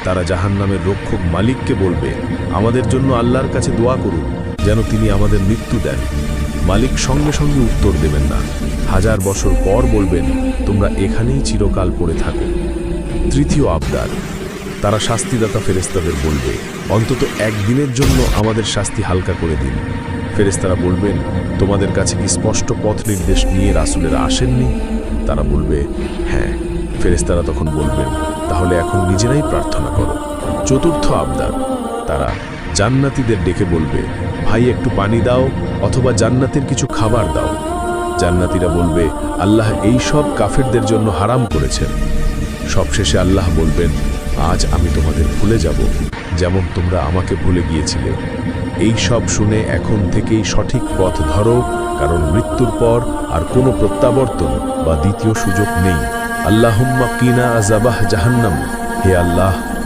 তারা জাহান্নামের রক্ষক মালিককে বলবে, আমাদের জন্য আল্লাহর কাছে দোয়া করুন যেন তিনি আমাদের মৃত্যু দেন। মালিক সঙ্গে সঙ্গে উত্তর দেবেন না, 1000 বছর পর বলবেন, তোমরা এখানেই চিরকাল পড়ে থাকো। তৃতীয় আবদার, তারা শাস্তিদাতা ফেরেশতাদের বলবে, অন্তত একদিনের জন্য আমাদের শাস্তি হালকা করে দিন। ফেরেশতারা বলবেন, তোমাদের কাছে কি স্পষ্ট পথ নির্দেশ নিয়ে রাসূলেরা আসেননি? তারা বলবে, হ্যাঁ। ফেরেশতারা তখন বলবেন, তাহলে এখন নিজেরাই প্রার্থনা করো। চতুর্থ আবদার, তারা জান্নাতীদের ডেকে বলবে, ভাই একটু পানি দাও অথবা জান্নাতের কিছু খাবার দাও। জান্নাতীরা বলবে, আল্লাহ এই সব কাফেরদের জন্য হারাম করেছেন। সবশেষে আল্লাহ বলবেন, আজ আমি তোমাদের ভুলে যাব যেমন তোমরা আমাকে ভুলে গিয়েছিলে। এই সব শুনে এখন থেকেই সঠিক পথ ধরো, কারণ মৃত্যুর পর আর কোনো প্রত্যাবর্তন বা দ্বিতীয় সুযোগ নেই। আল্লাহুম্মা কিনা আযাবাহ জাহান্নাম, হে আল্লাহ